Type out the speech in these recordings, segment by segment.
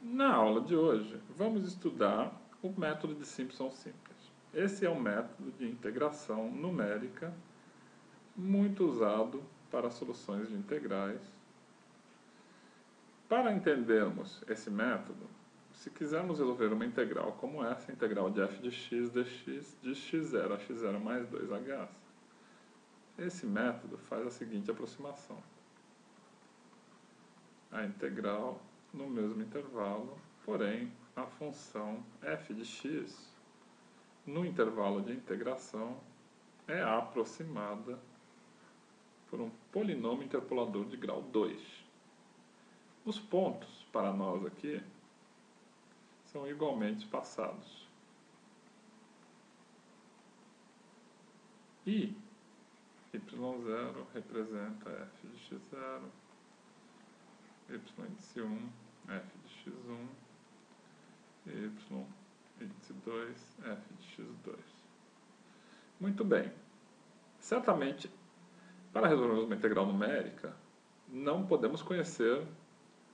Na aula de hoje, vamos estudar o método de Simpson simples. Esse é um método de integração numérica muito usado para soluções de integrais. Para entendermos esse método, se quisermos resolver uma integral como essa, integral de f de x dx de x0 a x0 mais 2h, esse método faz a seguinte aproximação. A integral no mesmo intervalo, porém a função f de x no intervalo de integração é aproximada por um polinômio interpolador de grau 2. Os pontos, para nós aqui, são igualmente espaçados. E y0 representa f de x0, y índice 1, f de x1, y índice 2, f de x2. Muito bem. Certamente, para resolvermos uma integral numérica, não podemos conhecer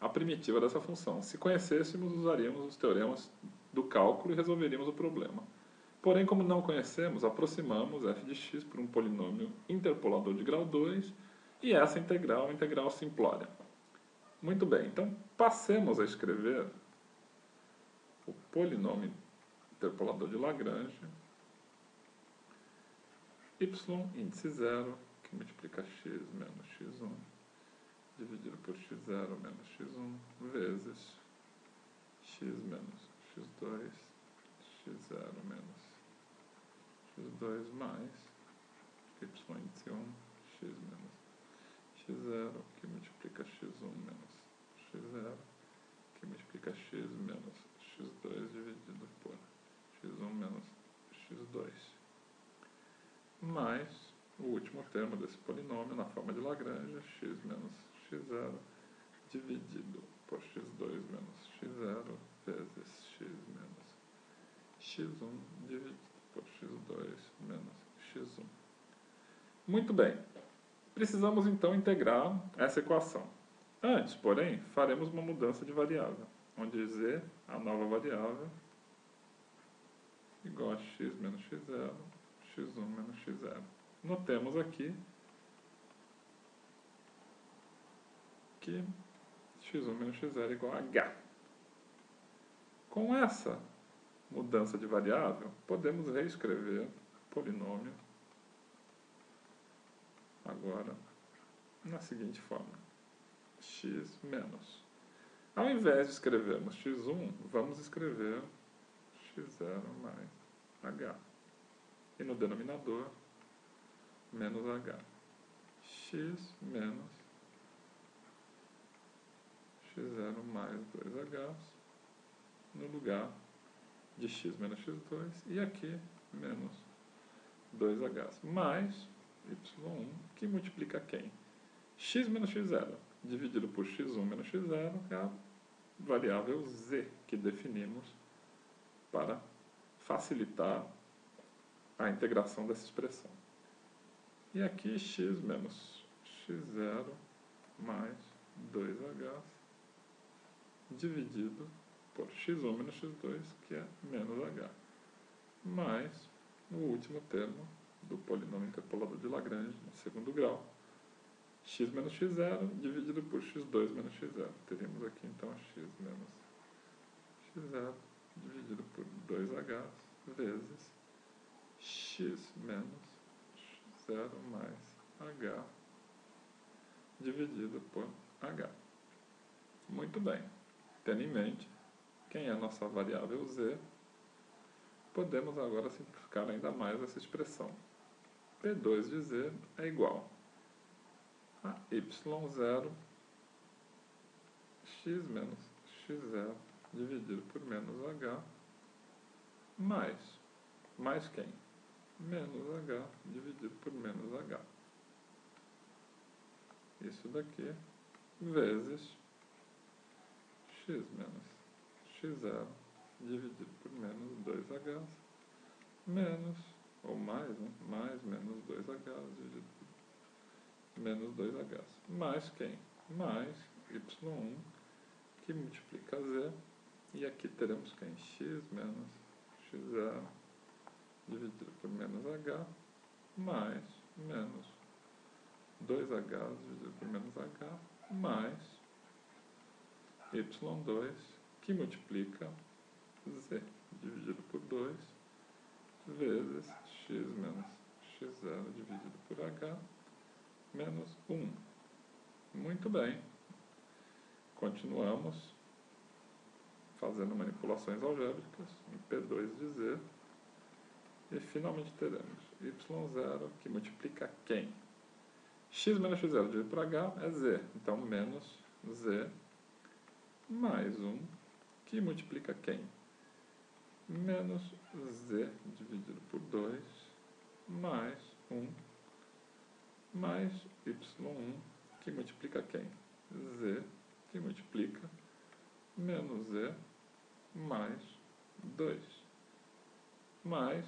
a primitiva dessa função. Se conhecêssemos, usaríamos os teoremas do cálculo e resolveríamos o problema. Porém, como não conhecemos, aproximamos f de x por um polinômio interpolador de grau 2 e essa integral é uma integral simplória. Muito bem, então passemos a escrever o polinômio interpolador de Lagrange y índice 0, que multiplica x menos x1, dividido por x0 menos x1, vezes x menos x2, x0 menos x2, mais y índice 1, x menos x0, que multiplica x1 menos x0, que multiplica x menos x2, dividido por x1 menos x2, mais o último termo desse polinômio na forma de Lagrange, x menos x0, dividido por x2 menos x0, vezes x menos x1, dividido por x2 menos x1. Muito bem. Precisamos então integrar essa equação. Antes, porém, faremos uma mudança de variável, onde z, a nova variável, igual a x menos x0, x1 menos x0. Notemos aqui que x1 menos x0 é igual a h. Com essa mudança de variável, podemos reescrever o polinômio agora na seguinte forma: x menos. Ao invés de escrevermos x1, vamos escrever x0 mais h. E no denominador, menos h. X menos x0 mais 2h no lugar de x menos x2 e aqui menos 2h mais y1 que multiplica quem? X menos x0 dividido por x1 menos x0 é a variável z que definimos para facilitar a integração dessa expressão. E aqui x menos x0 mais 2h dividido por x1 menos x2, que é menos h, mais o último termo do polinômio interpolador de Lagrange, no segundo grau, x menos x0 dividido por x2 menos x0. Teríamos aqui então x menos x0 dividido por 2h vezes x menos x0 mais h dividido por h. Muito bem. Tendo em mente quem é a nossa variável z, podemos agora simplificar ainda mais essa expressão. P2 de z é igual a y0 x menos x0 dividido por menos h mais quem? Menos h dividido por menos h. Isso daqui vezes x menos x0 dividido por menos 2h menos, ou mais, né? Mais menos 2h dividido por menos 2h. Mais quem? Mais y1 que multiplica z E aqui teremos quem? X menos x0 dividido por menos h, mais menos 2h dividido por menos h, mais y2, que multiplica z dividido por 2, vezes x menos x0 dividido por h, menos 1. Muito bem. Continuamos fazendo manipulações algébricas em P2 de z. E finalmente teremos y0, que multiplica quem? X menos x0 dividido por h é z. Então, menos z mais 1, que multiplica quem? Menos z dividido por 2, mais 1, mais y1, que multiplica quem? Z, que multiplica menos z mais 2, mais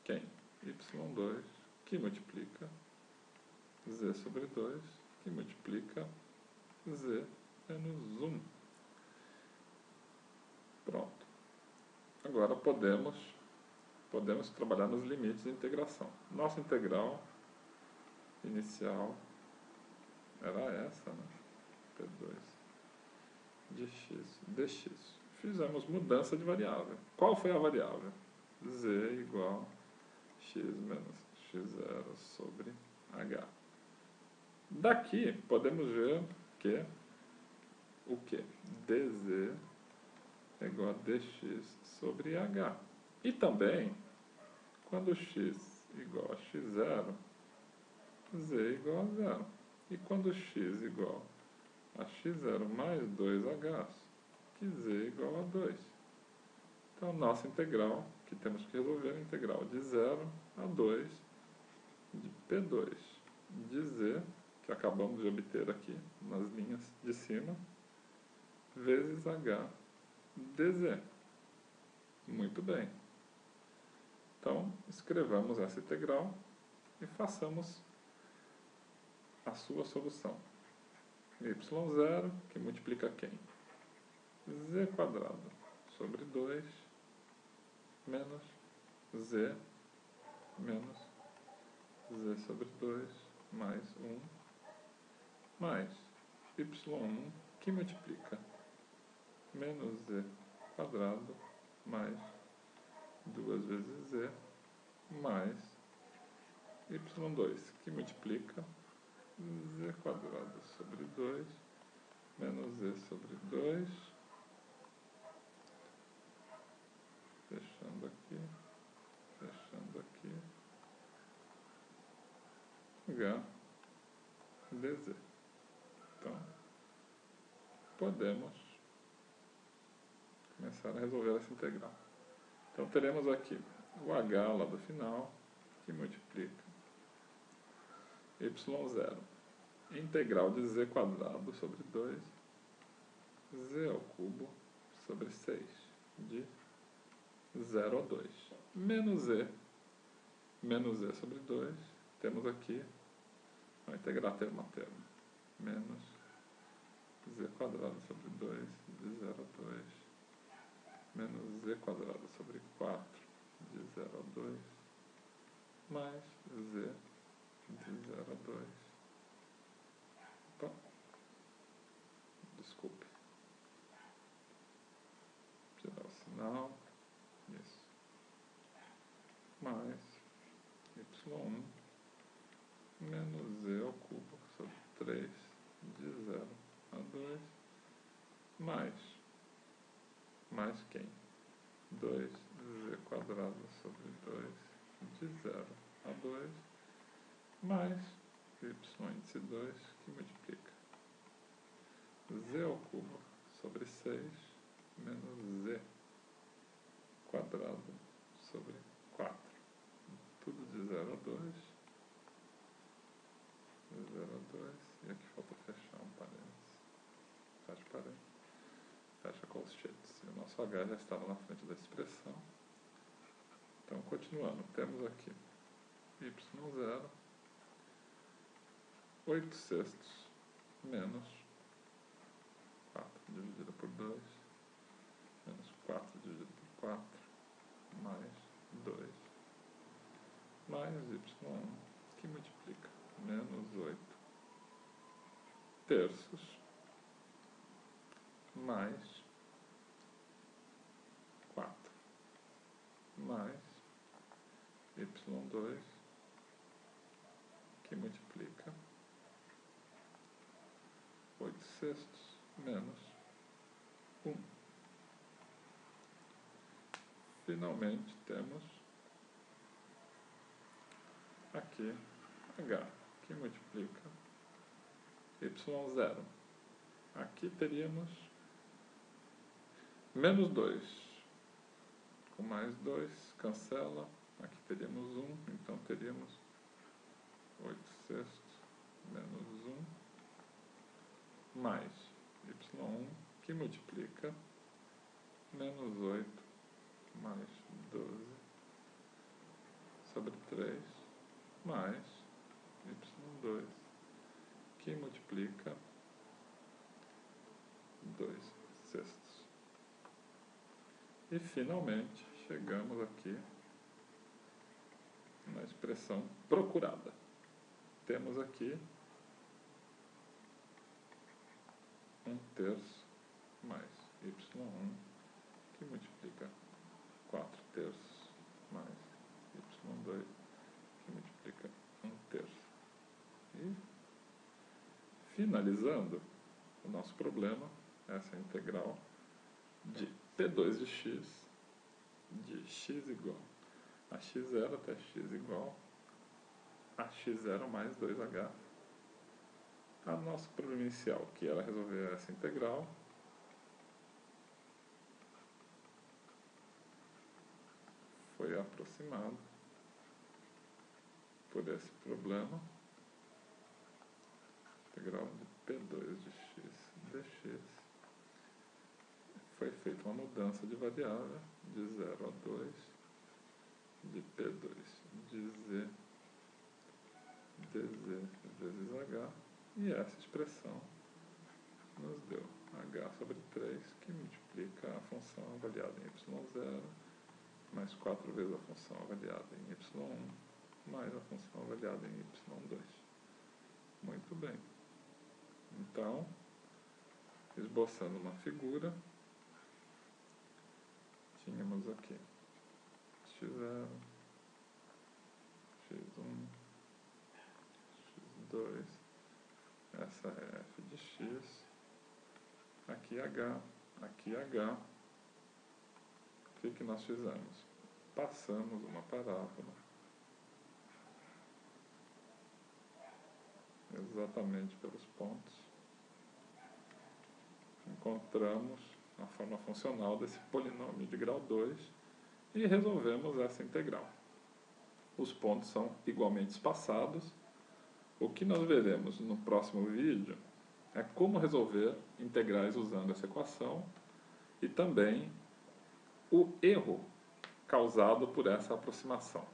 quem? y2, que multiplica z sobre 2, que multiplica z menos 1. Pronto. Agora podemos trabalhar nos limites de integração. Nossa integral inicial era essa, né? P2 de x dx. Fizemos mudança de variável. Qual foi a variável? Z igual x menos x0 sobre h. Daqui podemos ver que o que? dz é igual a dx sobre h. E também, quando x igual a x0, z igual a 0. E quando x igual a x0 mais 2h, que z igual a 2. Então, nossa integral, que temos que resolver, é a integral de 0 a 2 de P2 de z, que acabamos de obter aqui nas linhas de cima, vezes h dz. Muito bem. Então, escrevamos essa integral e façamos a sua solução. y0, que multiplica quem? Z quadrado sobre 2 menos z menos z sobre 2 mais 1 mais y1, que multiplica menos z quadrado mais 2 vezes z mais y2, que multiplica z quadrado sobre 2 menos z sobre 2, fechando aqui, h dz. Então, podemos começar a resolver essa integral. Então, teremos aqui o h lá do final, que multiplica y0, integral de z quadrado sobre 2, z ao cubo sobre 6, de 0 a 2, menos z sobre 2, temos aqui, vamos integrar termo a termo, menos z quadrado sobre 2, de 0 a 2, menos z quadrado sobre 4, de 0 a 2, mais z de 0 a 2. Opa, desculpe. Tirar o sinal. Isso. Mais y1 menos z ao cubo sobre 3, de 0 a 2, mais quem? 2z quadrado sobre 2, de 0 a 2, mais y índice 2, que multiplica z ao cubo sobre 6, menos z quadrado sobre 4. Tudo de 0 a 2. De 0 a 2. E aqui falta fechar um parênteses. Fecha parênteses. Fecha colchetes. E o nosso h já estava na frente da expressão. Então, continuando, temos aqui y0, 8/6 menos 4 dividido por 2, terços mais 4 mais y2 que multiplica 8 sextos menos 1. Finalmente temos aqui h que multiplica y0. Aqui teríamos menos 2, com mais 2, cancela, aqui teríamos 1, então teríamos 8 sextos menos 1, mais y1, que multiplica menos 8, mais 12, sobre 3, mais y2, que multiplica 2 sextos. E finalmente chegamos aqui na expressão procurada. Temos aqui 1 terço mais y1 que multiplica 4 terços mais y2 que multiplica 1 terço. E finalizando o nosso problema, essa integral de P2 de x igual a x0 até x igual a x0 mais 2h. A nosso problema inicial, que era resolver essa integral, foi aproximado por esse problema. Integral de P2 de x dx. Foi feita uma mudança de variável de 0 a 2 de P2 de z dz vezes h, e essa expressão nos deu h sobre 3, que multiplica a função avaliada em y0 mais 4 vezes a função avaliada em y1 mais a função avaliada em y2. Muito bem. Então, esboçando uma figura, tínhamos aqui x0, x1, x2, essa é f de x, aqui h, aqui h. O que nós fizemos? Passamos uma parábola exatamente pelos pontos, encontramos a forma funcional desse polinômio de grau 2 e resolvemos essa integral. Os pontos são igualmente espaçados. O que nós veremos no próximo vídeo é como resolver integrais usando essa equação e também o erro causado por essa aproximação.